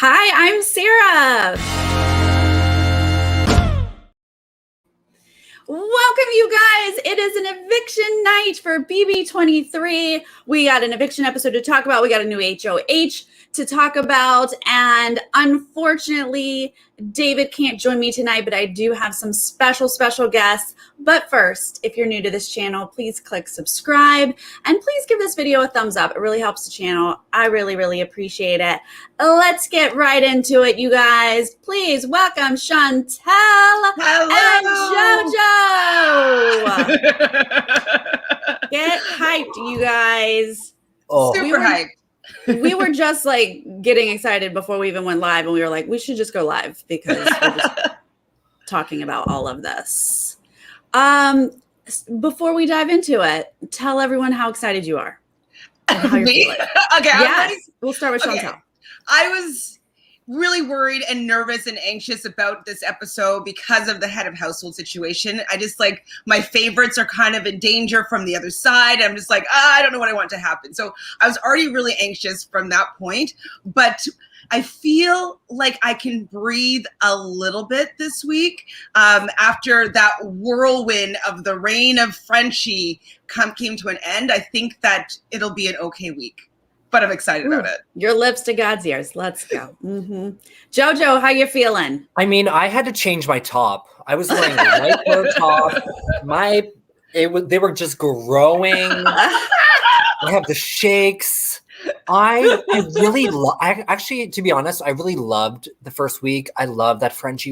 Hi, I'm Sarah. Welcome, you guys. It is an eviction night for BB23. We got an eviction episode to talk about. We got a new HOH to talk about. And unfortunately, David can't join me tonight, but I do have some special guests. But first, if you're new to this channel, please click subscribe and please give this video a thumbs up. It really helps the channel. I really appreciate it. Let's get right into it, you guys. Please welcome Chantele and Jojo. Get hyped, you guys. Super hyped. We were just like getting excited before we even went live, and we were like, we should just go live because we're just talking about all of this. Before we dive into it, tell everyone how excited you are. And how you're feeling. Okay. Yes. We'll start with Chantele. Okay. I was really worried and nervous and anxious about this episode because of the head of household situation. I just like, my favorites are kind of in danger from the other side. I'm just like, I don't know what I want to happen. So I was already really anxious from that point, but I feel like I can breathe a little bit this week after that whirlwind of the reign of Frenchie came to an end. I think that it'll be an okay week. But I'm excited about it. Your lips to God's ears. Let's go. Jojo, how you feeling? I mean, I had to change my top. I was wearing a light blue top. They were just growing. I have the shakes. I actually, to be honest, I really loved the first week. I love that French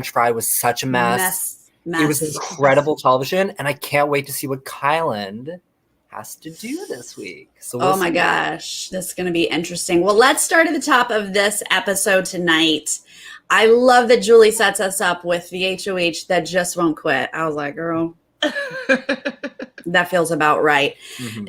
fry was such a mess. It was incredible television, and I can't wait to see what Kyland has to do this week. So oh my gosh, this is going to be interesting. Well, let's start at the top of this episode tonight. I love that Julie sets us up with the HOH that just won't quit. I was like, girl, that feels about right.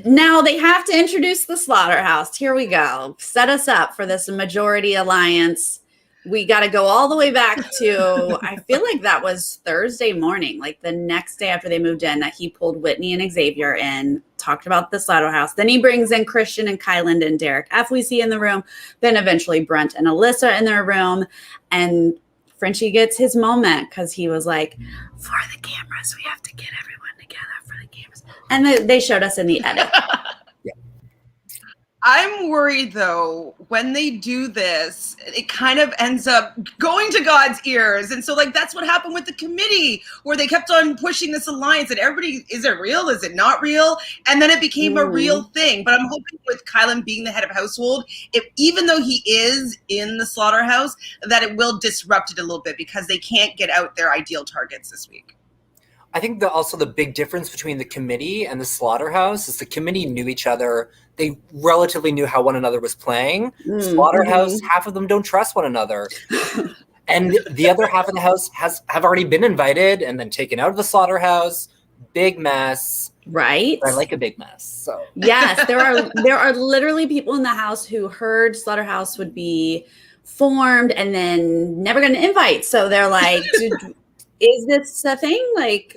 Now they have to introduce the Slaughterhouse. Here we go. Set us up for this majority alliance. We got to go all the way back to, I feel like that was Thursday morning, like the next day after they moved in, that he pulled Whitney and Xavier in, talked about the Slaughterhouse. Then he brings in Christian and Kyland and Derek F. we see in the room. Then eventually Brent and Alyssa in their room. And Frenchie gets his moment because he was like, for the cameras, we have to get everyone together for the cameras. And they showed us in the edit. I'm worried, though, when they do this, it kind of ends up going to God's ears. And so, like, that's what happened with the committee, where they kept on pushing this alliance. And everybody, is it real? Is it not real? And then it became a real thing. But I'm hoping with Kyland being the head of household, even though he is in the Slaughterhouse, that it will disrupt it a little bit because they can't get out their ideal targets this week. I think also the big difference between the committee and the Slaughterhouse is the committee knew each other. They relatively knew how one another was playing. Slaughterhouse, half of them don't trust one another. And the other half of the house have already been invited and then taken out of the Slaughterhouse. Big mess. Right. I like a big mess. So yes, there are literally people in the house who heard Slaughterhouse would be formed and then never got an invite. So they're like, is this a thing? Like,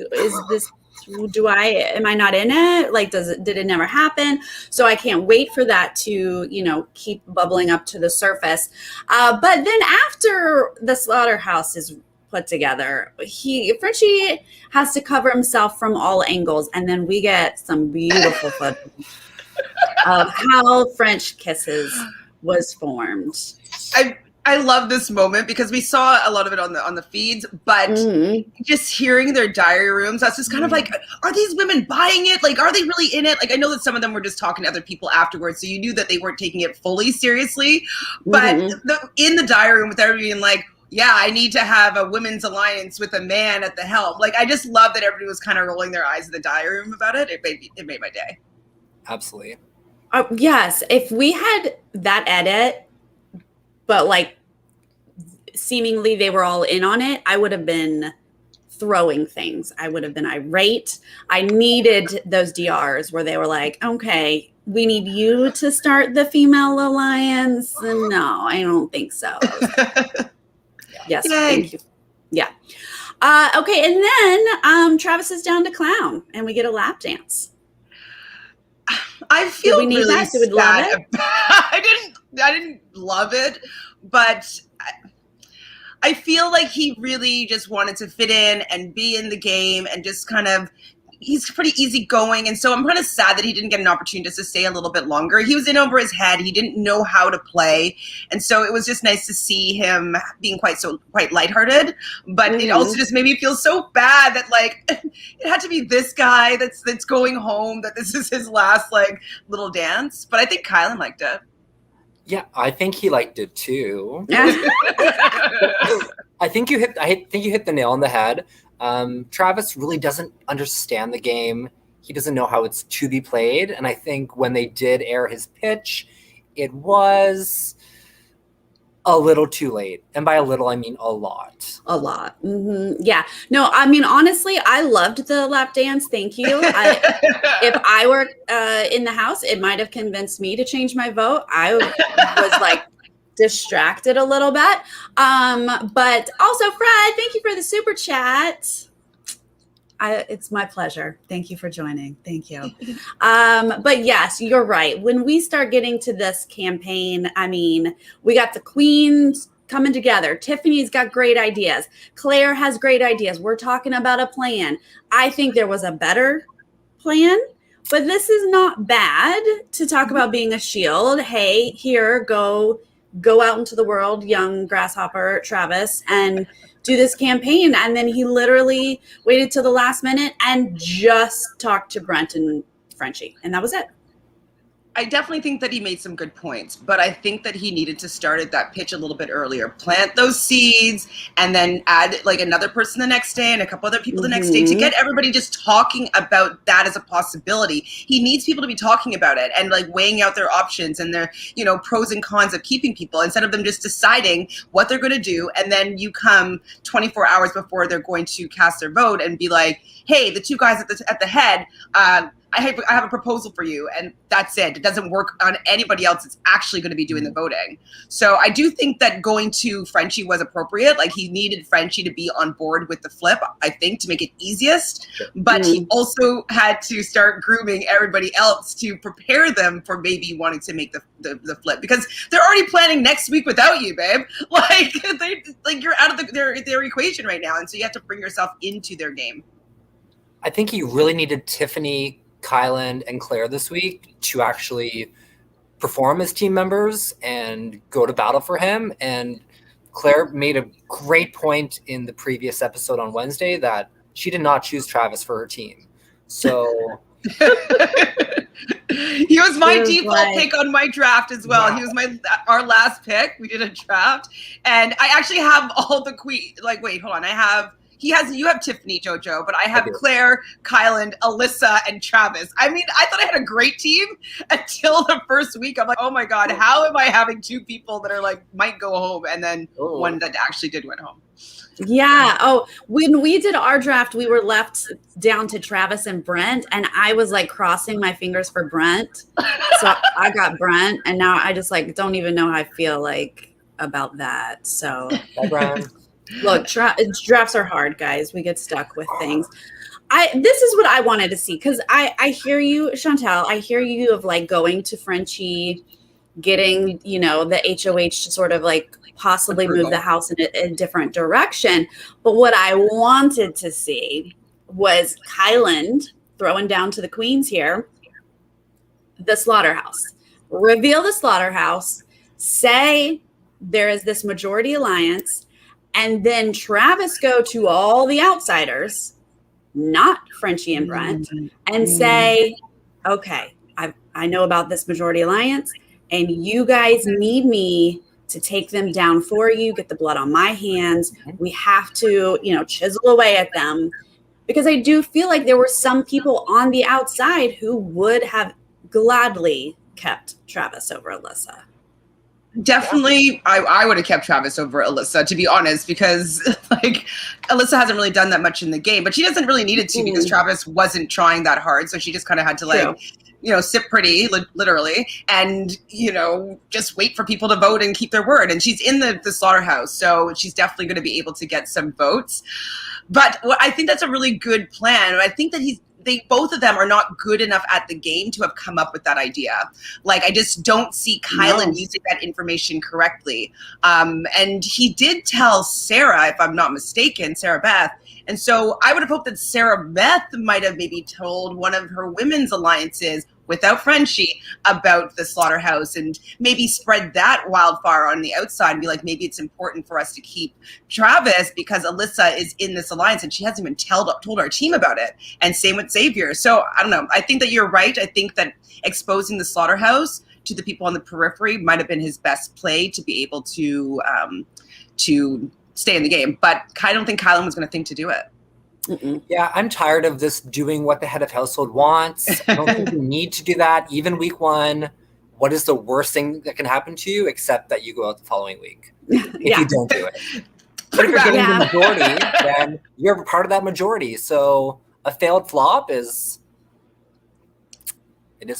am I not in it? Like, did it never happen? So I can't wait for that to, keep bubbling up to the surface. But then after the Slaughterhouse is put together, Frenchie has to cover himself from all angles. And then we get some beautiful footage of how French Kisses was formed. I love this moment because we saw a lot of it on the feeds, but just hearing their diary rooms, I was just kind of like, are these women buying it? Like, are they really in it? Like, I know that some of them were just talking to other people afterwards, so you knew that they weren't taking it fully seriously. But in the diary room with everybody being like, yeah, I need to have a women's alliance with a man at the helm. Like, I just love that everybody was kind of rolling their eyes in the diary room about it. It made my day. Absolutely. Yes. If we had that edit, but like seemingly they were all in on it, I would have been throwing things. I would have been irate. I needed those DRs where they were like, okay, we need you to start the female alliance. And no, I don't think so. Yes, Yay. thank you. Yeah. Okay, and then Travis is down to clown, and we get a lap dance. I feel we need really that? Do we love sad. it? I didn't love it, but I feel like he really just wanted to fit in and be in the game and just kind of, he's pretty easygoing. And so I'm kind of sad that he didn't get an opportunity just to stay a little bit longer. He was in over his head. He didn't know how to play. And so it was just nice to see him being quite lighthearted. But it also just made me feel so bad that like it had to be this guy that's going home, that this is his last like little dance. But I think Kyland liked it. Yeah, I think he liked it too. I think you hit the nail on the head. Travis really doesn't understand the game. He doesn't know how it's to be played. And I think when they did air his pitch, it was a little too late. And by a little, I mean a lot. A lot. Mm-hmm. Yeah. No, I mean, honestly, I loved the lap dance. Thank you. If I were in the house, it might have convinced me to change my vote. I was like distracted a little bit. But also, Fred, thank you for the super chat. It's my pleasure. Thank you for joining. Thank you. But yes, you're right. When we start getting to this campaign, I mean, we got the queens coming together. Tiffany's got great ideas. Claire has great ideas. We're talking about a plan. I think there was a better plan, but this is not bad to talk about being a shield. Hey, here, go out into the world, young grasshopper Travis, and do this campaign. And then he literally waited till the last minute and just talked to Brent and Frenchie. And that was it. I definitely think that he made some good points, but I think that he needed to start at that pitch a little bit earlier, plant those seeds, and then add like another person the next day and a couple other people the next day to get everybody just talking about that as a possibility. He needs people to be talking about it and like weighing out their options and their, pros and cons of keeping people instead of them just deciding what they're going to do. And then you come 24 hours before they're going to cast their vote and be like, hey, the two guys at the head, I have a proposal for you, and that's it. It doesn't work on anybody else that's actually going to be doing the voting. So I do think that going to Frenchie was appropriate. Like, he needed Frenchie to be on board with the flip, I think, to make it easiest. But he also had to start grooming everybody else to prepare them for maybe wanting to make the flip, because they're already planning next week without you, babe. Like, you're out of their equation right now, and so you have to bring yourself into their game. I think he really needed Tiffany, Kyland, and Claire this week to actually perform as team members and go to battle for him. And Claire made a great point in the previous episode on Wednesday that she did not choose Travis for her team. So he was my default pick on my draft as well. Wow. He was our last pick. We did a draft, and I actually have all the Like, wait, hold on. You have Tiffany, Jojo, but I have Claire, Kyland, Alyssa, and Travis. I mean, I thought I had a great team until the first week. I'm like, oh my God, how am I having two people that are like, might go home, and then one that actually did went home? Yeah. Oh, when we did our draft, we were left down to Travis and Brent, and I was like crossing my fingers for Brent. So I got Brent, and now I just like don't even know how I feel like about that. So bye, Brent. Look, drafts are hard, guys. We get stuck with things. This is what I wanted to see, because I hear you, Chantele. I hear you of like going to Frenchie, getting, the HOH to sort of like possibly move the house in a different direction. But what I wanted to see was Kyland throwing down to the queens here, the Slaughterhouse. Reveal the Slaughterhouse, say there is this majority alliance, and then Travis go to all the outsiders, not Frenchie and Brent, and say, okay, I know about this majority alliance, and you guys need me to take them down for you, get the blood on my hands. We have to, chisel away at them. Because I do feel like there were some people on the outside who would have gladly kept Travis over Alyssa. Definitely, I would have kept Travis over Alyssa, to be honest, because like Alyssa hasn't really done that much in the game, but she doesn't really need it to because Travis wasn't trying that hard. So she just kind of had to like, sit pretty, literally, and, just wait for people to vote and keep their word. And she's in the Slaughterhouse, so she's definitely going to be able to get some votes. But I think that's a really good plan. I think that they both of them are not good enough at the game to have come up with that idea. Like, I just don't see Kyland using that information correctly. And he did tell Sarah, if I'm not mistaken, Sarah Beth. And so I would have hoped that Sarah Beth might have maybe told one of her women's alliances without Frenchie about the Slaughterhouse and maybe spread that wildfire on the outside and be like, maybe it's important for us to keep Travis because Alyssa is in this alliance and she hasn't even told our team about it. And same with Xavier. So I don't know. I think that you're right. I think that exposing the Slaughterhouse to the people on the periphery might have been his best play to be able to stay in the game. But I don't think Kyland was going to think to do it. Mm-mm. Yeah, I'm tired of this doing what the head of household wants. I don't think you need to do that. Even week 1, what is the worst thing that can happen to you except that you go out the following week if you don't do it? But if you're getting the majority, then you're part of that majority. So a failed flop it is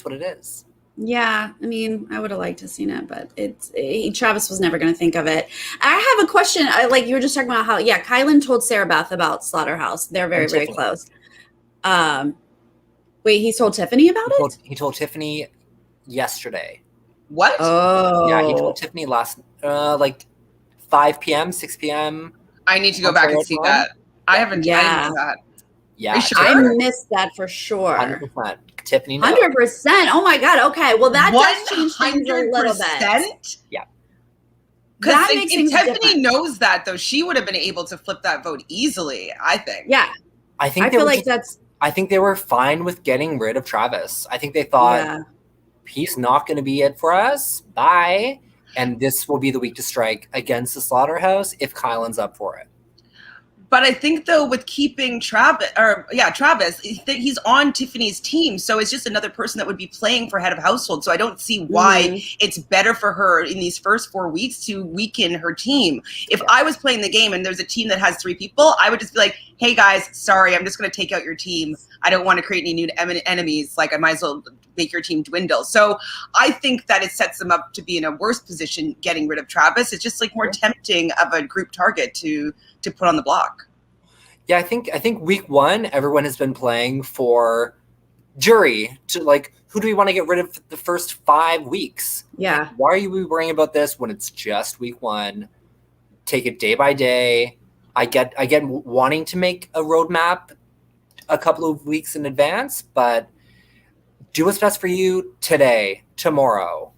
what it is. Yeah, I mean, I would have liked to have seen it, but Travis was never going to think of it. I have a question. Like you were just talking about how, Kyland told Sarah Beth about Slaughterhouse. They're very, very close. Wait, he told Tiffany about it? He told Tiffany yesterday. What? Oh. Yeah, he told Tiffany last, 5 p.m., 6 p.m. I need to go back and see that. I haven't done that. Yeah. Sure? I missed that for sure. 100%. Tiffany, 100%. Oh my God. Okay. Well, that does change things a little bit. Yeah. Because if Tiffany knows that, though, she would have been able to flip that vote easily, I think. Yeah. I think they were fine with getting rid of Travis. I think they thought he's not going to be it for us. Bye. And this will be the week to strike against the Slaughterhouse if Kyland's up for it. But I think, though, with keeping Travis, he's on Tiffany's team. So it's just another person that would be playing for head of household. So I don't see why it's better for her in these first 4 weeks to weaken her team. If I was playing the game and there's a team that has 3 people, I would just be like, hey, guys, sorry, I'm just going to take out your team. I don't want to create any new enemies. Like, I might as well make your team dwindle. So I think that it sets them up to be in a worse position getting rid of Travis. It's just like more tempting of a group target to put on the block. Yeah, I think week 1, everyone has been playing for jury to like, who do we want to get rid of the first 5 weeks? Yeah. Like, why are you worrying about this when it's just week 1? Take it day by day. I get wanting to make a roadmap a couple of weeks in advance, but do what's best for you today, tomorrow.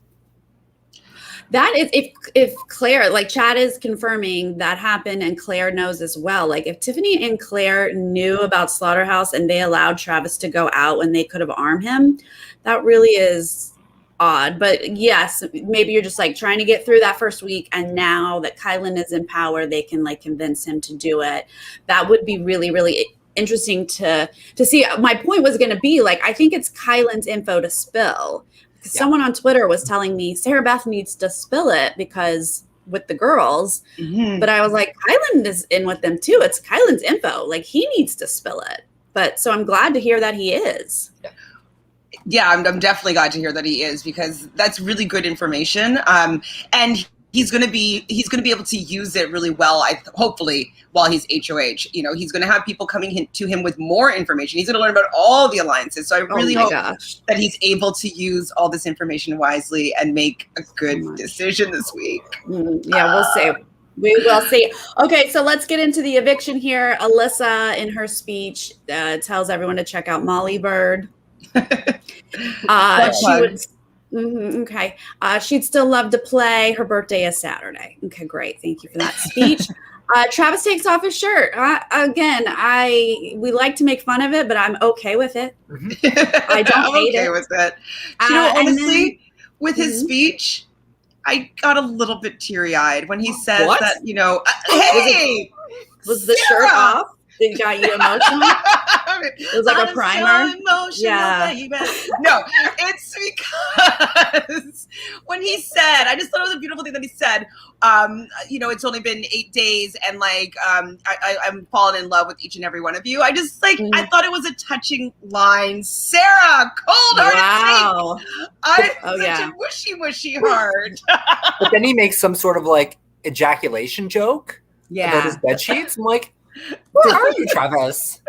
That is, if Claire, like Chad is confirming that happened and Claire knows as well. Like if Tiffany and Claire knew about Slaughterhouse and they allowed Travis to go out when they could have armed him, that really is odd. But yes, maybe you're just like trying to get through that first week. And now that Kyland is in power, they can like convince him to do it. That would be really, really interesting to see. My point was going to be like, I think it's Kyland's info to spill. Someone on Twitter was telling me Sarah Beth needs to spill it because with the girls, but I was like, Kyland is in with them too. It's Kyland's info. Like he needs to spill it. But so I'm glad to hear that he is. Yeah, I'm definitely glad to hear that he is because that's really good information. And he's going to be able to use it really well, hopefully, while he's HOH. You know, he's going to have people coming to him with more information. He's going to learn about all the alliances. So I really hope that he's able to use all this information wisely and make a good decision this week. Yeah, we'll see. We will see. Okay, so let's get into the eviction here. Alyssa, in her speech, tells everyone to check out Molly Bird. Okay. She'd still love to play. Her birthday is Saturday. Okay, great. Thank you for that speech. Travis takes off his shirt. Again, we like to make fun of it, but I'm okay with it. I don't hate it. With it. You know, honestly, with his speech, I got a little bit teary-eyed when he said that, you know, hey! Was the shirt off? It got you emotional? It was like a primer. Baby. No, it's because when he said, I just thought it was a beautiful thing that he said, you know, it's only been 8 days and like, I'm falling in love with each and every one of you. I just like, I thought it was a touching line. Sarah, cold-hearted. I'm such a wishy-washy heart. But then he makes some sort of like ejaculation joke about his bed sheets. I'm like, Where are you, Travis?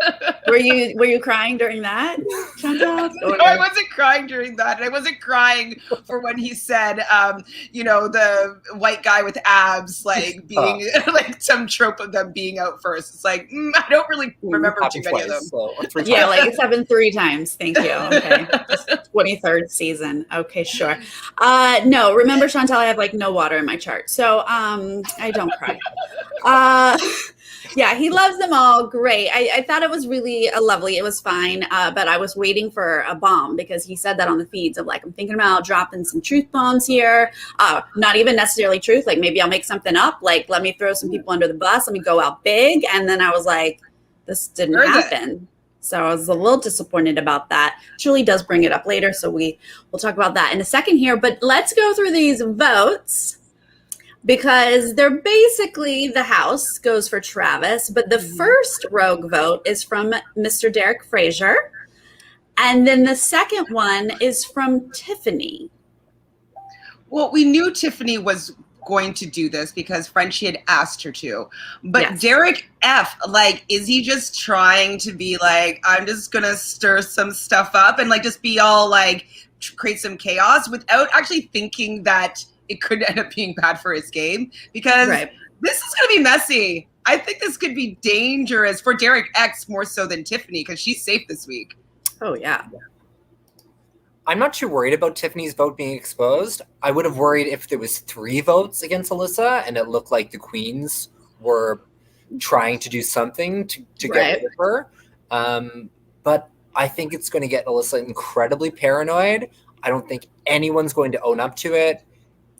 Were you crying during that, Chantele? No, I wasn't crying during that. And I wasn't crying for when he said, the white guy with abs, like being like some trope of them being out first. It's like, I don't really remember too many of them. So, yeah, like it's happened 3 times. Thank you. Okay. 23rd season. Okay, sure. No, remember, Chantele, I have like no water in my chart. So I don't cry. Yeah, he loves them all. Great. I thought it was really lovely. It was fine. But I was waiting for a bomb because he said that on the feeds of like, I'm thinking about dropping some truth bombs here. Not even necessarily truth. Like maybe I'll make something up. Like, let me throw some people under the bus. Let me go out big. And then I was like, this didn't happen. So I was a little disappointed about that. Julie does bring it up later. So we'll talk about that in a second here. But let's go through these votes. Because they're basically, the house goes for Travis, but the first rogue vote is from Mr. Derek Fraser. And then the second one is from Tiffany. Well, we knew Tiffany was going to do this because Frenchie had asked her to. But Yes. Derek F, like, is he just trying to be like, I'm just going to stir some stuff up and like just be all like, create some chaos without actually thinking that it could end up being bad for his game? Because this is going to be messy. I think this could be dangerous for Derek X more so than Tiffany because she's safe this week. Oh, yeah. I'm not too worried about Tiffany's vote being exposed. I would have worried if there was 3 votes against Alyssa and it looked like the queens were trying to do something to get rid of her. But I think it's going to get Alyssa incredibly paranoid. I don't think anyone's going to own up to it.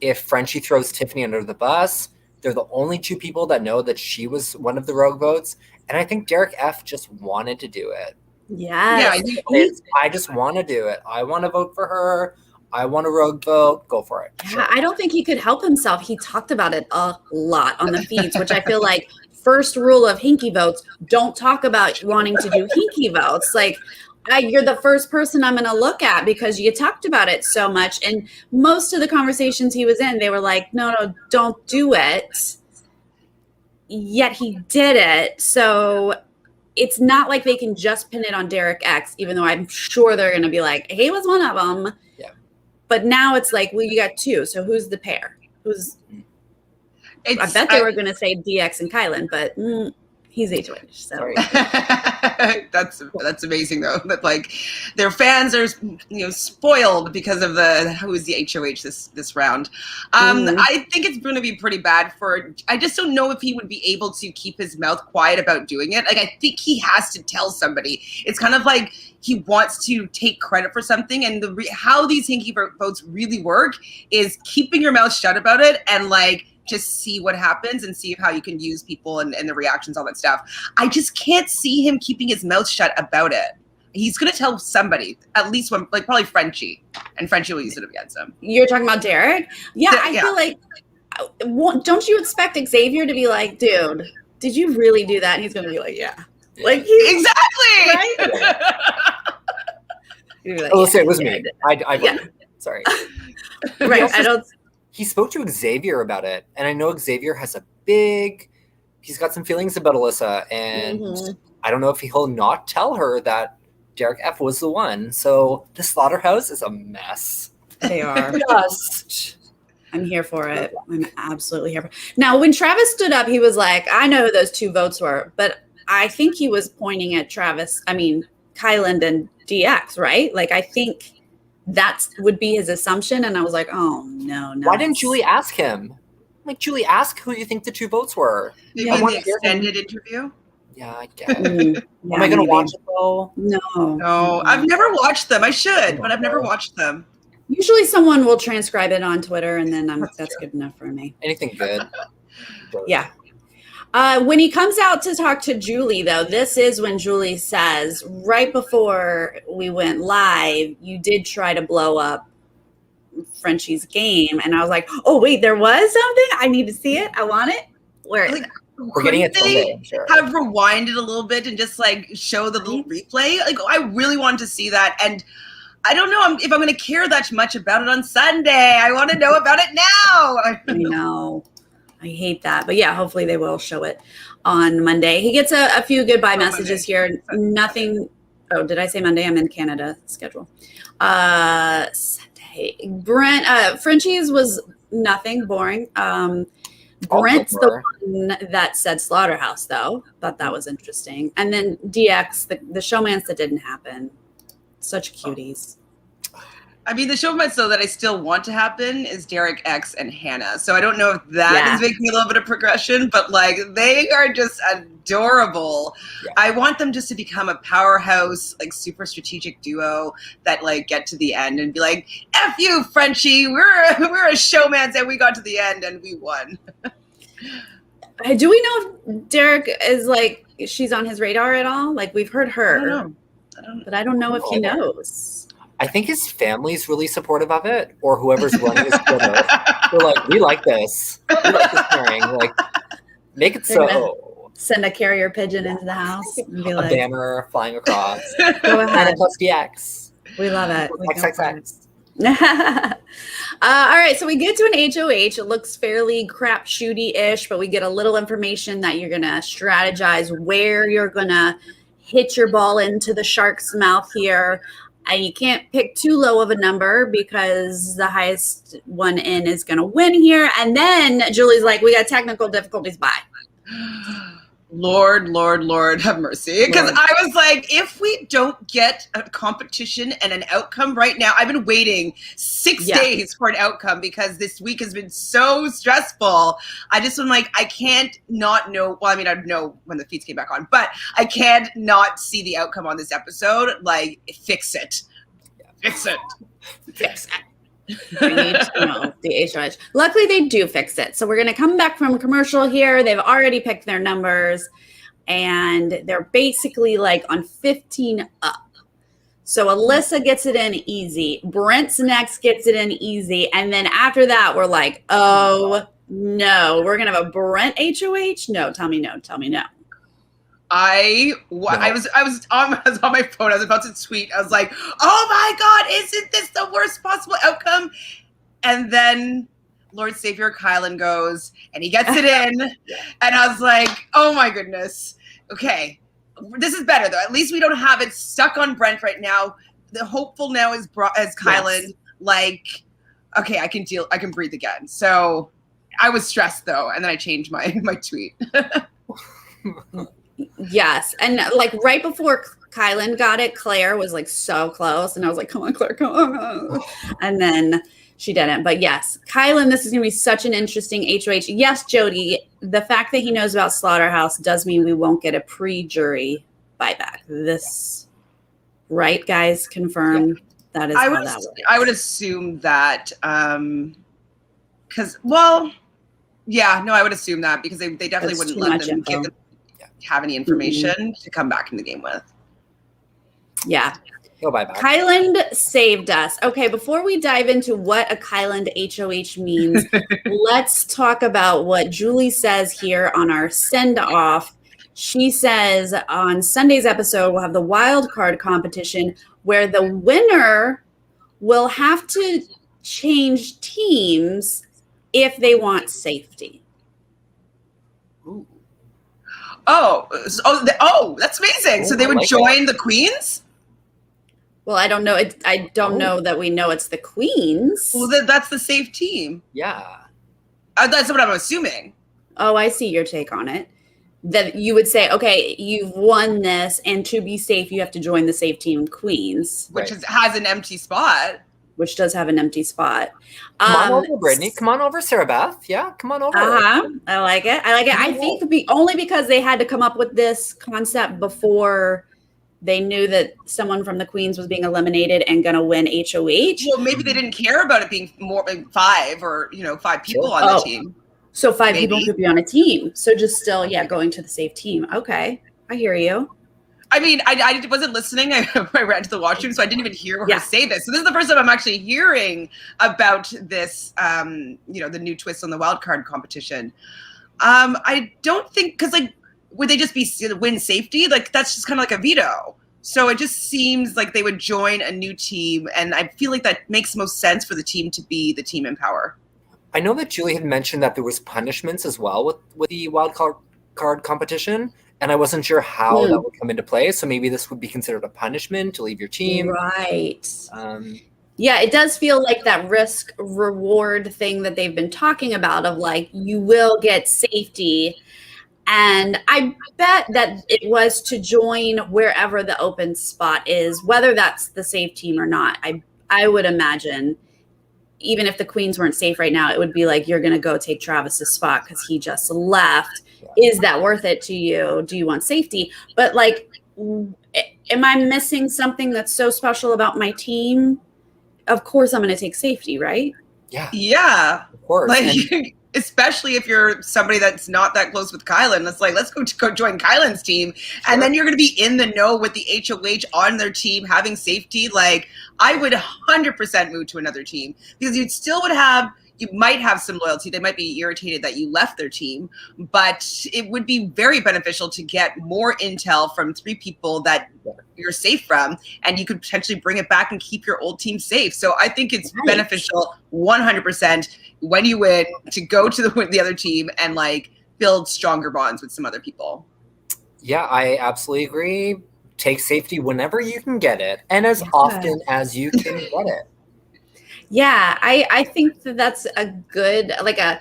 If Frenchie throws Tiffany under the bus, they're the only 2 people that know that she was one of the rogue votes. And I think Derek F just wanted to do it. Yes. Yeah, I just want to do it. I want to vote for her. I want a rogue vote. Go for it. Yeah, Sure. I don't think he could help himself. He talked about it a lot on the feeds, which I feel like first rule of Hinky votes, don't talk about wanting to do Hinky votes. Like, you're the first person I'm going to look at because you talked about it so much. And most of the conversations he was in, they were like, no, don't do it. Yet he did it. So it's not like they can just pin it on Derek X, even though I'm sure they're going to be like, he was one of them. Yeah. But now it's like, well, you got 2. So who's the pair? I bet they were going to say DX and Kyland, but he's HOH. So Sorry. that's amazing though. That like their fans are spoiled because of who's the HOH this round. I think it's going to be pretty bad for. I just don't know if he would be able to keep his mouth quiet about doing it. Like I think he has to tell somebody. It's kind of like he wants to take credit for something, and how these Hinky votes really work is keeping your mouth shut about it and like. Just see what happens and see how you can use people and the reactions, all that stuff. I just can't see him keeping his mouth shut about it. He's going to tell somebody, at least one, like probably Frenchie, and Frenchie will use it against him. You're talking about Derek? Yeah, I feel like, don't you expect Xavier to be like, dude, did you really do that? And he's going to be like, yeah. Like exactly. Right? Like, Alyssa, it was me. I sorry. Right. I don't. He spoke to Xavier about it, and I know Xavier has he's got some feelings about Alyssa, and I don't know if he'll not tell her that Derek F was the one. So the Slaughterhouse is a mess. They are. Just. I'm here for it. I'm absolutely here for it. Now, when Travis stood up, he was like, I know who those 2 votes were, but I think he was pointing at Kyland and DX, right? Like, I think that would be his assumption. And I was like, oh, no. Why didn't Julie ask him? Like, Julie, ask who you think the 2 votes were. Maybe in the extended interview? Yeah, I guess. Am I going to watch it, though? No. I've never watched them. I should, but I've never watched them. Usually someone will transcribe it on Twitter, and then that's good enough for me. Anything good. Yeah. When he comes out to talk to Julie, though, this is when Julie says, right before we went live, you did try to blow up Frenchie's game. And I was like, oh, wait, there was something? I need to see it. I want it. Where is it? We're getting it someday, I'm sure. Have rewinded a little bit and just like show the little replay? Like, I really wanted to see that. And I don't know if I'm going to care that much about it on Sunday. I want to know about it now. I know. I hate that. But yeah, hopefully they will show it. on Monday. He gets a few goodbye Oh, messages Monday. here. Nothing. Oh, did I say Monday? I'm in Canada schedule. Sunday. Brent, Frenchie's was nothing, boring. Brent's the one that said Slaughterhouse, though. Thought that was interesting. And then DX, the showmance that didn't happen. Such cuties. I mean, the showmance, though, that I still want to happen is Derek X and Hannah. So I don't know if that is making a little bit of progression, but, like, they are just adorable. Yeah. I want them just to become a powerhouse, like, super strategic duo that, like, get to the end and be like, F you, Frenchie. We're a showmance, and we got to the end, and we won. Do we know if Derek is, like, she's on his radar at all? Like, we've heard her. I don't know. But I don't know if he knows. I think his family's really supportive of it, or whoever's running his Twitter. They're like, we like this. We like this pairing. Like, make it so. Send a carrier pigeon into the house. And be a like, banner flying across. Go ahead. Plus DX. We love it. XXX. All right, so we get to an HOH. It looks fairly crap shooty-ish, but we get a little information that you're going to strategize where you're going to hit your ball into the shark's mouth here. And you can't pick too low of a number because the highest one in is going to win here. And then Julie's like, we got technical difficulties. Bye. Lord, have mercy. Because I was like, if we don't get a competition and an outcome right now, I've been waiting 6 days for an outcome because this week has been so stressful. I just am like, I can't not know. Well, I mean, I know when the feeds came back on, but I can't not see the outcome on this episode. Like, fix it. Fix it. Fix it. We need to know the HOH. Luckily, they do fix it. So we're going to come back from commercial here. They've already picked their numbers, and they're basically like on 15 up. So Alyssa gets it in easy. Brent's next gets it in easy. And then after that, we're like, oh, no. We're going to have a Brent HOH? No, tell me no. Tell me no. I was on my phone. I was about to tweet. I was like, "Oh my God, isn't this the worst possible outcome?" And then Lord Savior Kyland goes and he gets it in, and I was like, "Oh my goodness, okay, this is better though. At least we don't have it stuck on Brent right now. The hopeful now is Kyland. Yes. Like, okay, I can breathe again." So I was stressed though, and then I changed my tweet. Yes. And like right before Kyland got it, Claire was like so close. And I was like, come on, Claire, come on. And then she didn't. But yes, Kyland, this is going to be such an interesting HOH. Yes, Jody, the fact that he knows about Slaughterhouse does mean we won't get a pre-jury buyback. This, right, guys? Confirm that is how that works. I would assume that because, well, yeah, no, I would assume that because they definitely wouldn't let them give them have any information to come back in the game with. Yeah. Go bye-bye. Kyland saved us. Okay, before we dive into what a Kyland HOH means, let's talk about what Julie says here on our send-off. She says on Sunday's episode, we'll have the wild card competition where the winner will have to change teams if they want safety. Ooh. Oh, that's amazing. So they would join the Queens? Well, I don't know. I don't know that we know it's the Queens. Well, that's the safe team. Yeah. That's what I'm assuming. Oh, I see your take on it. That you would say, okay, you've won this, and to be safe, you have to join the safe team Queens. Which has an empty spot. Which does have an empty spot. Come on over, Brittany. Come on over, Sarah Beth. Yeah, come on over. I like it. I think only because they had to come up with this concept before they knew that someone from the Queens was being eliminated and going to win HOH. Well, maybe they didn't care about it being more like 5 or 5 people on the team. So 5 people could be on a team. So just still, going to the safe team. Okay, I hear you. I mean, I wasn't listening. I ran to the washroom, so I didn't even hear her say this. So this is the first time I'm actually hearing about this, the new twist on the wild card competition. I don't think, because would they just be win safety? Like, that's just kind of like a veto. So it just seems like they would join a new team, and I feel like that makes most sense for the team to be the team in power. I know that Julie had mentioned that there was punishments as well with the wild card card competition, and I wasn't sure how that would come into play. So maybe this would be considered a punishment to leave your team. Right. Yeah, it does feel like that risk reward thing that they've been talking about of like, you will get safety. And I bet that it was to join wherever the open spot is, whether that's the safe team or not. I would imagine, even if the queens weren't safe right now, it would be like, you're going to go take Travis's spot because he just left. Is that worth it to you? Do you want safety? But like, am I missing something that's so special about my team? Of course I'm going to take safety, right? Yeah. Of course. Like, especially if you're somebody that's not that close with Kyland. It's like, let's go join Kyland's team. Sure. And then you're going to be in the know with the HOH on their team, having safety. Like, I would 100% move to another team because you might have some loyalty. They might be irritated that you left their team, but it would be very beneficial to get more intel from 3 people that you're safe from, and you could potentially bring it back and keep your old team safe. So I think it's beneficial 100% when you win to go to the other team and like build stronger bonds with some other people. Yeah, I absolutely agree. Take safety whenever you can get it and as often as you can get it. Yeah, I think that's a good, like a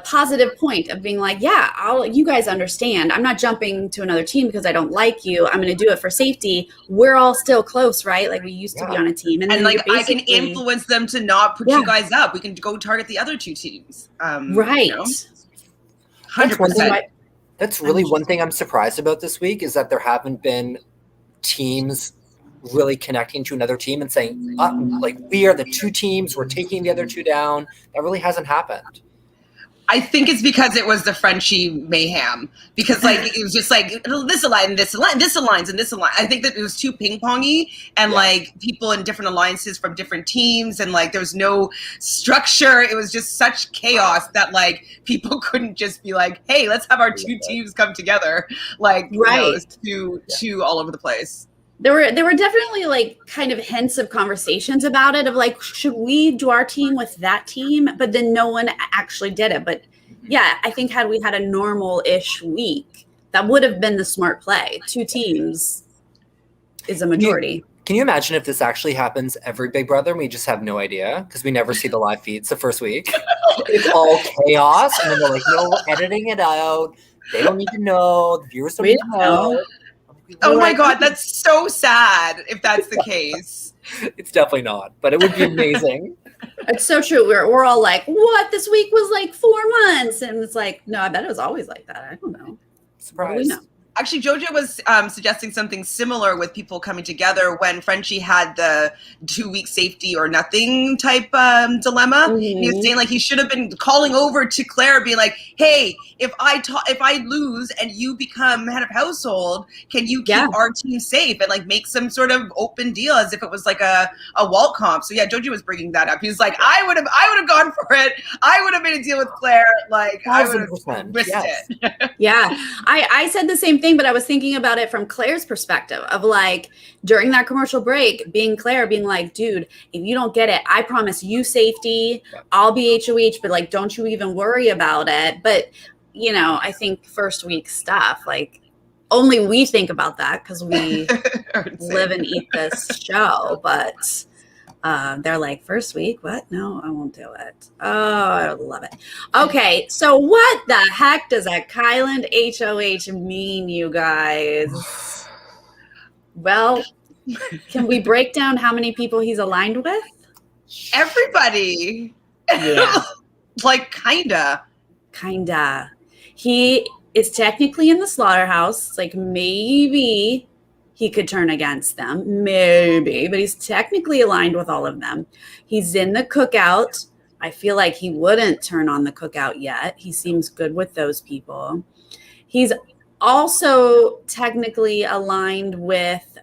positive point of being like, you guys understand. I'm not jumping to another team because I don't like you. I'm going to do it for safety. We're all still close, right? Like we used to be on a team. And then like I can influence them to not put you guys up. We can go target the other 2 teams. Right. You know? 100%. That's really one thing I'm surprised about this week is that there haven't been teams really connecting to another team and saying, like, we are the 2 teams, we're taking the other 2 down. That really hasn't happened. I think it's because it was the Frenchie mayhem. Because like it was just like this aligns and this aligns and this aligns. I think that it was too ping-pongy and like people in different alliances from different teams and like there was no structure. It was just such chaos that like people couldn't just be like, hey, let's have our 2 teams come together. Like you know, it was too all over the place. There were definitely like kind of hints of conversations about it of like, should we do our team with that team? But then no one actually did it. But yeah, I think had we had a normal-ish week, that would have been the smart play. 2 teams is a majority. Can you imagine if this actually happens every Big Brother and we just have no idea because we never see the live feeds the first week? It's all chaos. And then they're like, no, we're editing it out. They don't need to know. The viewers don't need to know. Oh my God, that's so sad if that's the case. It's definitely not, but it would be amazing. It's so true. We're all like, what? This week was like 4 months. And it's like, no, I bet it was always like that. I don't know. Surprise. We know. Actually, Jojo was suggesting something similar with people coming together when Frenchie had the 2-week safety or nothing type dilemma. Mm-hmm. He was saying like he should have been calling over to Claire, being like, "Hey, if I lose and you become head of household, can you keep our team safe and like make some sort of open deal as if it was like a Walt comp?" So yeah, Jojo was bringing that up. He was like, "I would have gone for it. I would have made a deal with Claire. Like 100%. I would have risked it." Yeah, I said the same thing, but I was thinking about it from Claire's perspective of like during that commercial break, being like, dude, if you don't get it, I promise you safety. I'll be HOH, but like, don't you even worry about it. But, you know, I think first week stuff, like only we think about that because we live and eat this show. But they're like, first week, what? No, I won't do it. Oh, I love it. Okay, so what the heck does a Kyland HOH mean, you guys? Well, can we break down how many people he's aligned with? Everybody. Yeah. Like, kinda. He is technically in the Slaughterhouse. Like, maybe he could turn against them, maybe, but he's technically aligned with all of them. He's in the Cookout. I feel like he wouldn't turn on the Cookout yet. He seems good with those people. He's also technically aligned with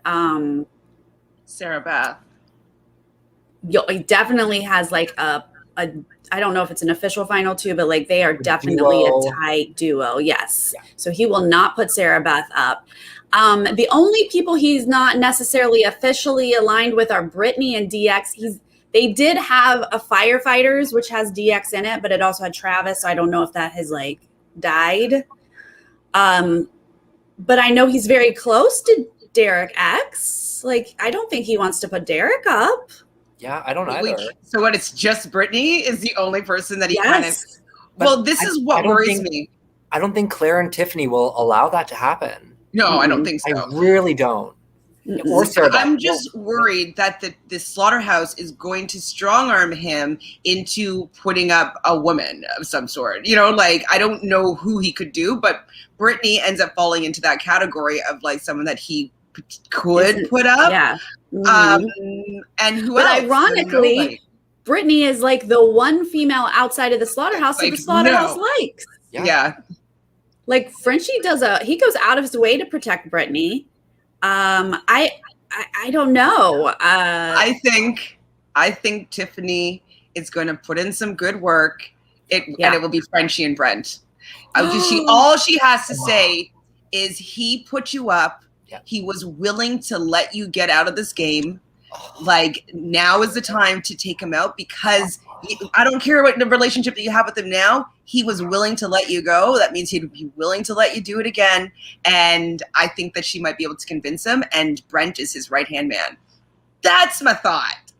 Sarah Beth. He definitely has like a I don't know if it's an official final 2, but like they are definitely a tight duo. Yes. Yeah. So he will not put Sarah Beth up. The only people he's not necessarily officially aligned with are Brittany and DX. They did have a Firefighters, which has DX in it, but it also had Travis. So I don't know if that has like died. But I know he's very close to Derek X. Like, I don't think he wants to put Derek up. Yeah, I don't either. So what? It's just Brittany is the only person that he kind of. Yes. Well, this is what worries me. I don't think Claire and Tiffany will allow that to happen. No, I don't think so. I really don't. Or Sarah. I'm just worried that the Slaughterhouse is going to strong arm him into putting up a woman of some sort. You know, like, I don't know who he could do, but Brittany ends up falling into that category of like someone that he could put up. Yeah. And who but else? Ironically, Brittany is like the one female outside of the Slaughterhouse that the Slaughterhouse likes. Yeah. Like, Frenchie he goes out of his way to protect Brittany. I don't know. I think Tiffany is going to put in some good work. And it will be Frenchie and Brent. All she has to say is he put you up. Yeah. He was willing to let you get out of this game. Like, now is the time to take him out, because I don't care what the relationship that you have with him now. He was willing to let you go. That means he'd be willing to let you do it again. And I think that she might be able to convince him. And Brent is his right-hand man. That's my thought.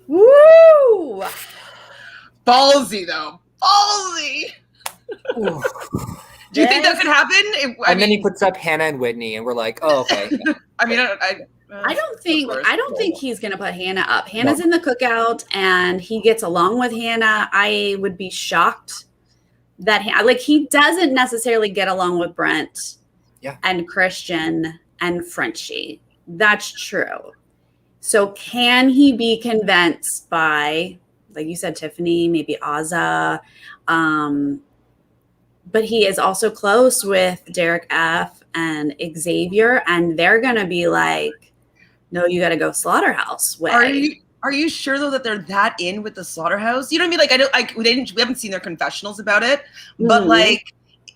Woo! Ballsy, though. Ballsy. Do you think that could happen? Then he puts up Hannah and Whitney, and we're like, oh, okay. I mean, I don't think he's going to put Hannah up. Hannah's in the cookout, and he gets along with Hannah. I would be shocked that he doesn't necessarily get along with Brent and Christian and Frenchie. That's true. So can he be convinced by, like you said, Tiffany, maybe Azza? But he is also close with Derek F. and Xavier, and they're going to be like, no, you got to go Slaughterhouse way. Are you sure though that they're that in with the Slaughterhouse? You know what I mean? We haven't seen their confessionals about it, but like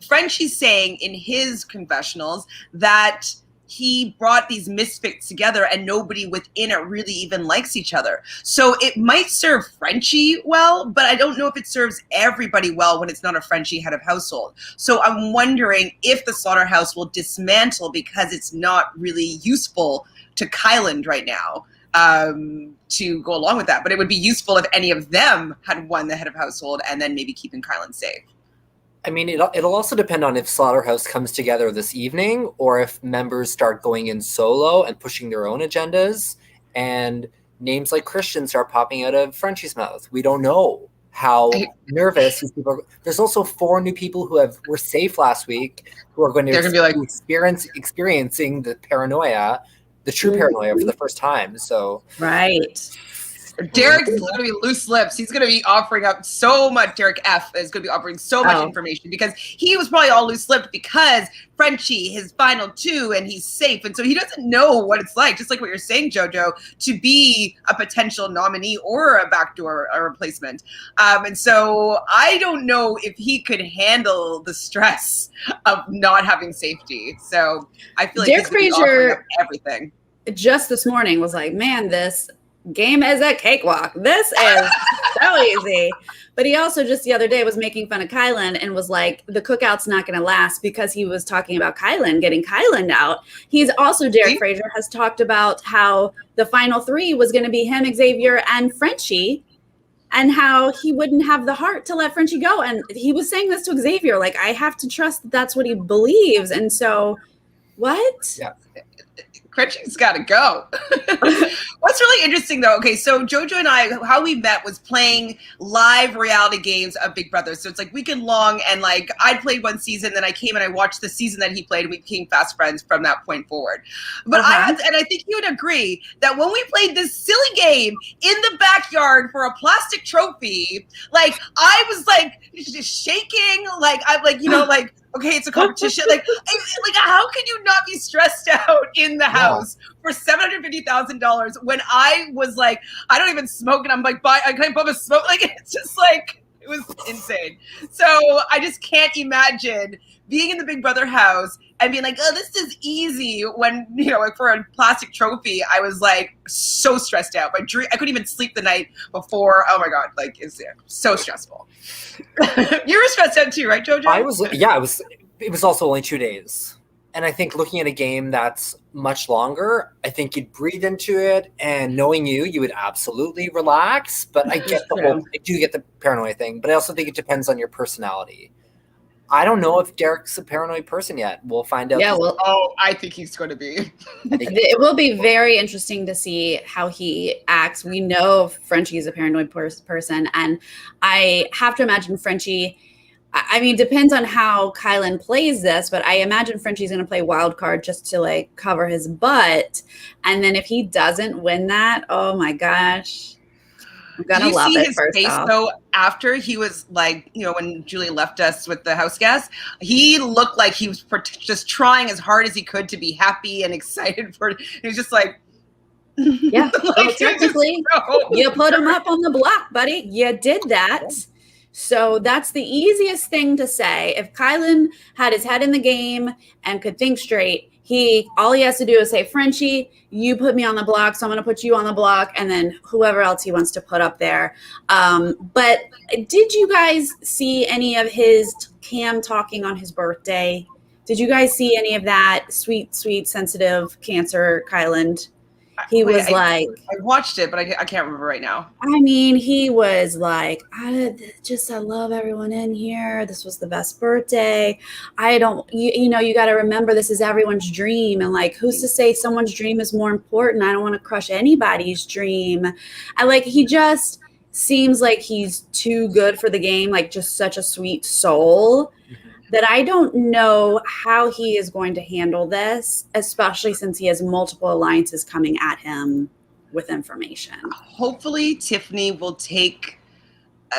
Frenchie's saying in his confessionals that he brought these misfits together and nobody within it really even likes each other. So it might serve Frenchie well, but I don't know if it serves everybody well when it's not a Frenchie head of household. So I'm wondering if the Slaughterhouse will dismantle because it's not really useful to Kyland right now to go along with that. But it would be useful if any of them had won the head of household and then maybe keeping Kyland safe. I mean, it'll also depend on if Slaughterhouse comes together this evening or if members start going in solo and pushing their own agendas and names like Christian start popping out of Frenchie's mouth. We don't know how nervous these people are. There's also 4 new people who were safe last week who are going to be like experiencing the paranoia, the true paranoia for the first time. So right. Derek is going to be loose lips. He's going to be offering up so much. Derek F is going to be offering so much information because he was probably all loose lipped because Frenchie, his final 2, and he's safe. And so he doesn't know what it's like, just like what you're saying, Jojo, to be a potential nominee or a backdoor or replacement. And so I don't know if he could handle the stress of not having safety. So I feel like Derek Fraser everything. Just this morning was like, man, this game is a cakewalk. This is so easy. But he also just the other day was making fun of Kyland and was like, the cookout's not going to last because he was talking about Kyland, getting Kyland out. He's also, Derek Fraser has talked about how the final 3 was going to be him, Xavier, and Frenchie, and how he wouldn't have the heart to let Frenchie go. And he was saying this to Xavier, like, I have to trust that that's what he believes. And so, what? Yeah. Frenchie's got to go. What's really interesting, though, okay, so Jojo and I, how we met was playing live reality games of Big Brother. So it's like weekend long, and like I played one season, then I came and I watched the season that he played, and we became fast friends from that point forward. But I think you would agree that when we played this silly game in the backyard for a plastic trophy, like I was like just shaking, like I'm like, you know, like, okay, it's a competition. Like how can you not be stressed out in the house for $750,000 when I was like, I don't even smoke, and I'm like, I can't bum a smoke. Like, it's just like, it was insane. So I just can't imagine being in the Big Brother house and being like, oh, this is easy. When, you know, like for a plastic trophy, I was like so stressed out. I couldn't even sleep the night before. Oh my God, like it's so stressful. You were stressed out too, right, Jojo? I was it was also only 2 days. And I think looking at a game that's much longer, I think you'd breathe into it, and knowing you would absolutely relax. But I do get the paranoia thing, but I also think it depends on your personality. I don't know if Derek's a paranoid person yet. We'll find out. Yeah, well, I think he's going to be. It will be very interesting to see how he acts. We know Frenchie's a paranoid person, and I have to imagine Frenchie. I mean, depends on how Kyland plays this, but I imagine Frenchie's going to play wild card just to like cover his butt. And then if he doesn't win that, oh my gosh, I'm going to love it. His face though, after he was like, when Julie left us with the house guest, he looked like he was just trying as hard as he could to be happy and excited for it. He was just like, yeah, well, technically, you put him up on the block, buddy. You did that. So that's the easiest thing to say. If Kyland had his head in the game and could think straight, all he has to do is say, Frenchie, you put me on the block, so I'm going to put you on the block, and then whoever else he wants to put up there. But did you guys see any of his Cam talking on his birthday? Did you guys see any of that sweet, sensitive Cancer Kyland? He was I watched it, but I can't remember right now. I mean, he was like, I love everyone in here. This was the best birthday. You got to remember, this is everyone's dream. And like, who's to say someone's dream is more important? I don't want to crush anybody's dream. He just seems like he's too good for the game. Like, just such a sweet soul. That I don't know how he is going to handle this, especially since he has multiple alliances coming at him with information. Hopefully, Tiffany will take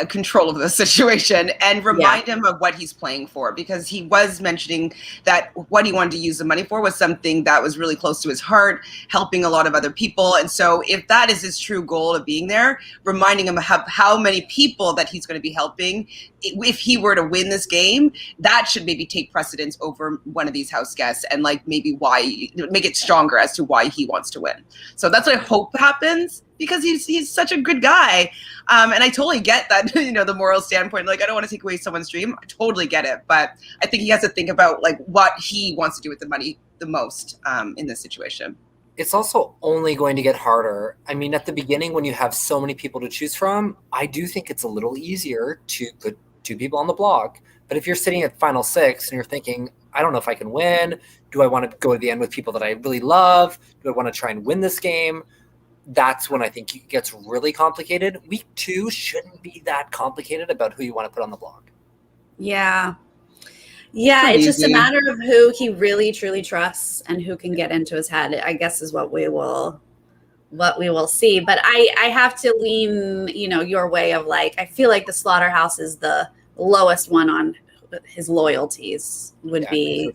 control of the situation and remind him of what he's playing for, because he was mentioning that what he wanted to use the money for was something that was really close to his heart, helping a lot of other people. And so if that is his true goal of being there, reminding him of how many people that he's going to be helping, if he were to win this game, that should maybe take precedence over one of these house guests, and like maybe make it stronger as to why he wants to win. So that's what I hope happens, because he's such a good guy. And I totally get that, the moral standpoint, like, I don't want to take away someone's dream. I totally get it. But I think he has to think about like what he wants to do with the money the most in this situation. It's also only going to get harder. I mean, at the beginning, when you have so many people to choose from, I do think it's a little easier to put 2 people on the block. But if you're sitting at final 6 and you're thinking, I don't know if I can win. Do I want to go to the end with people that I really love? Do I want to try and win this game? That's when I think it gets really complicated. Week 2 shouldn't be that complicated about who you want to put on the block. Yeah. It's just a matter of who he really truly trusts and who can get into his head, I guess, is what we will see. But I have to lean, your way of like, I feel like the Slaughterhouse is the lowest one on his loyalties would be.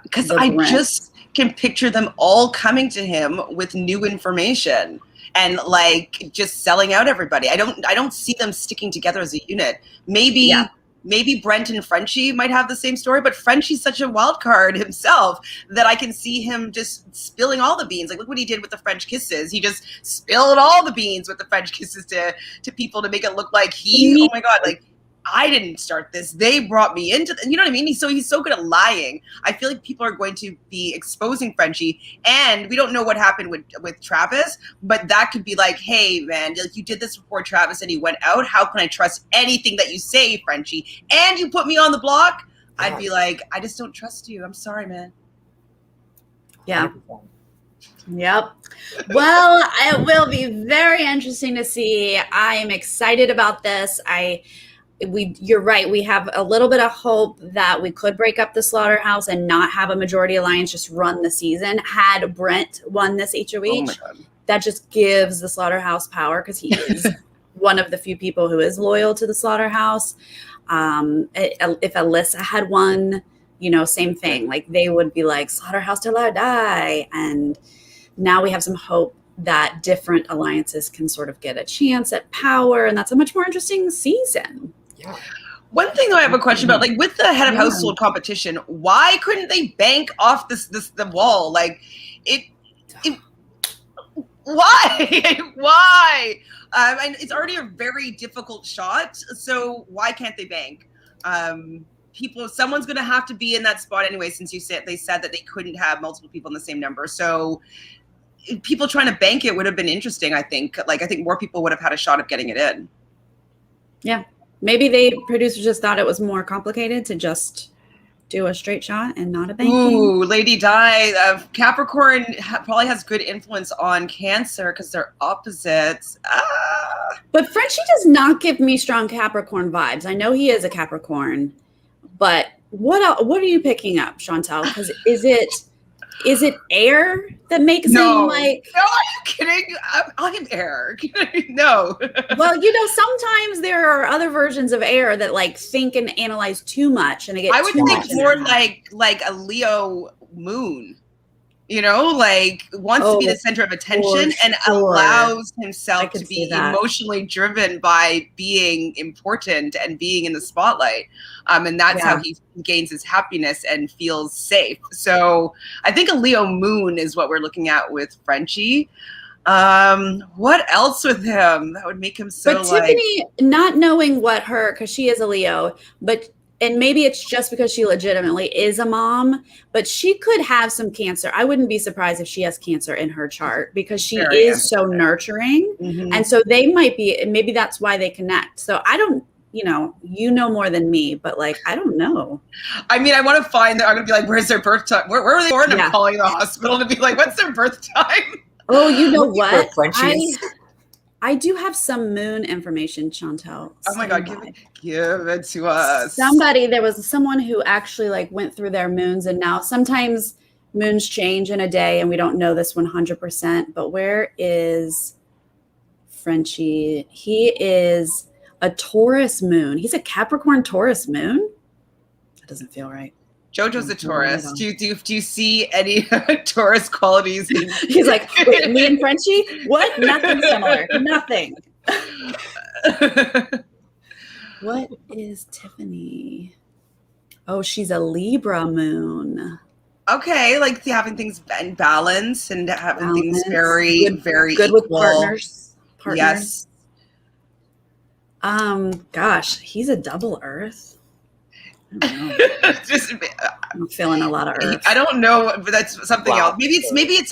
Because I just can picture them all coming to him with new information and like just selling out everybody. I don't see them sticking together as a unit. Maybe Brent and Frenchie might have the same story, but Frenchie's such a wild card himself that I can see him just spilling all the beans. Like, look what he did with the French kisses. He just spilled all the beans with the French kisses to people to make it look like oh my God, like, I didn't start this. They brought me into you know what I mean? He's so good at lying. I feel like people are going to be exposing Frenchie, and we don't know what happened with Travis, but that could be like, hey man, like, you did this before Travis and he went out. How can I trust anything that you say, Frenchie? And you put me on the block? Yeah. I'd be like, I just don't trust you. I'm sorry, man. Yeah. 100%. Yep. Well, it will be very interesting to see. I am excited about this. You're right. We have a little bit of hope that we could break up the Slaughterhouse and not have a majority alliance just run the season. Had Brent won this HOH, that just gives the Slaughterhouse power, because he is one of the few people who is loyal to the Slaughterhouse. If Alyssa had won, same thing. Like, they would be like, Slaughterhouse till I die. And now we have some hope that different alliances can sort of get a chance at power, and that's a much more interesting season. Yeah. One thing though I have a question about, like, with the head of household competition, why couldn't they bank off the wall? Like, why? And it's already a very difficult shot, so why can't they bank? someone's going to have to be in that spot anyway, since they said that they couldn't have multiple people in the same number. So people trying to bank it would have been interesting, I think. Like, I think more people would have had a shot of getting it in. Yeah. Maybe producers just thought it was more complicated to just do a straight shot and not a banking. Ooh, Lady Di, Capricorn probably has good influence on Cancer because they're opposites. But Frenchie does not give me strong Capricorn vibes. I know he is a Capricorn, but what are you picking up, Chantele? Because is it air that makes him like? No, are you kidding? I'm air. No. Well, sometimes there are other versions of air that like think and analyze too much, and they get. I would think more like a Leo moon. Like wants to be the center of attention and allows himself to be emotionally driven by being important and being in the spotlight. And that's how he gains his happiness and feels safe. So I think a Leo moon is what we're looking at with Frenchie. What else with him that would make him so But Tiffany, not knowing because she is a Leo, and maybe it's just because she legitimately is a mom, but she could have some Cancer. I wouldn't be surprised if she has Cancer in her chart because she is so nurturing. Mm-hmm. And so they might be, maybe that's why they connect. So I don't, more than me, but like, I don't know. I mean, I want to find that. I'm going to be like, where's their birth time? Where were they born? I'm calling the hospital to be like, what's their birth time? Oh, you know what? I do have some moon information, Chantele. Oh my God, give it to us. There was someone who actually like went through their moons, and now sometimes moons change in a day and we don't know this 100%, but where is Frenchie? He is a Taurus moon. He's a Capricorn Taurus moon. That doesn't feel right. Jojo's a Taurus. Do you see any Taurus qualities? He's like, wait, me and Frenchie? What? Nothing similar. Nothing. What is Tiffany? Oh, she's a Libra moon. Okay, like having things in balance and having things very, very good equal. With partners. Yes. Gosh, he's a double Earth. I'm feeling a lot of earth. I don't know, but that's something else. Maybe it's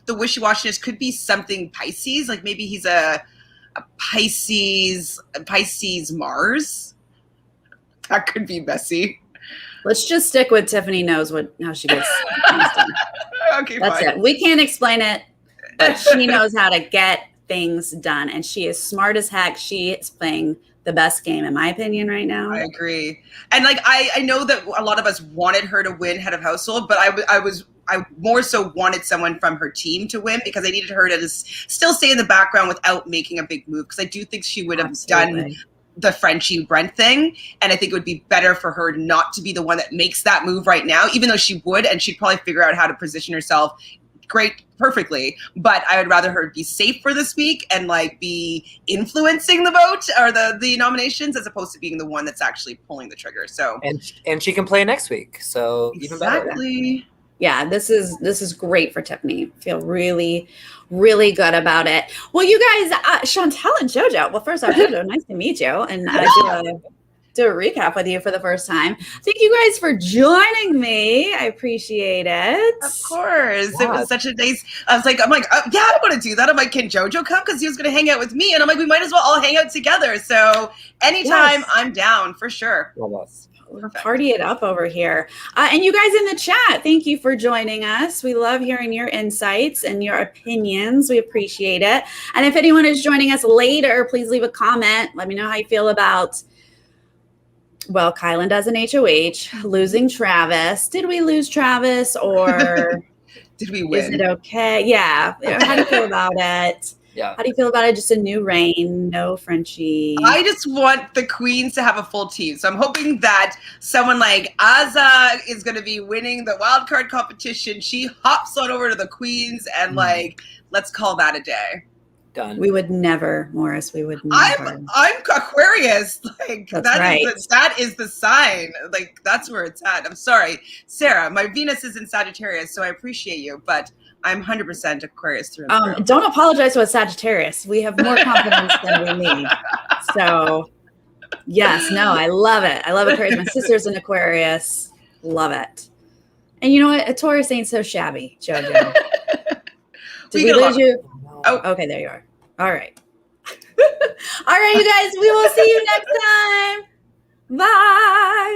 the wishy-washiness could be something Pisces. Like maybe he's a Pisces Mars. That could be messy. Let's just stick with Tiffany knows how she gets things done. Okay, that's fine. it. We can't explain it, but she knows how to get things done, and she is smart as heck. She is playing the best game, in my opinion, right now. I agree. And like, I know that a lot of us wanted her to win head of household, but I more so wanted someone from her team to win because I needed her to just still stay in the background without making a big move. Because I do think she would have done the Frenchie Brent thing. And I think it would be better for her not to be the one that makes that move right now, even though she would, and she'd probably figure out how to position herself perfectly, but I would rather her be safe for this week and like be influencing the vote or the nominations as opposed to being the one that's actually pulling the trigger. So and she can play next week, so even better. Exactly. Yeah, this is great for Tiffany. Feel really, really good about it. Well, you guys, Chantele and Jojo. Well, first off, Jojo, nice to meet you, and do a recap with you for the first time. Thank you guys for joining me. I appreciate it. Of course. It was such a nice, I'm like, yeah, I want to do that. I'm like, can Jojo come? Because he was going to hang out with me. And I'm like, we might as well all hang out together. So anytime, I'm down for sure. We'll party it up over here. And you guys in the chat, thank you for joining us. We love hearing your insights and your opinions. We appreciate it. And if anyone is joining us later, please leave a comment. Let me know how you feel about Kyland as an HOH, losing Travis. Did we lose Travis or did we win? Is it okay? Yeah. How do you feel about it? Yeah. How do you feel about it? Just a new reign, no Frenchie. I just want the queens to have a full team. So I'm hoping that someone like Azza is going to be winning the wild card competition. She hops on over to the queens and let's call that a day. Done. We would never, Morris. We would never. I'm Aquarius. Like right. That is the sign. Like that's where it's at. I'm sorry, Sarah. My Venus is in Sagittarius, so I appreciate you, but I'm 100% Aquarius through and through. Don't apologize to a Sagittarius. We have more confidence than we need. So Yes, no, I love it. I love Aquarius. My sister's an Aquarius. Love it. And you know what? A Taurus ain't so shabby, Jojo. Did we lose you? Oh. Okay, there you are. All right. All right, you guys. We will see you next time. Bye.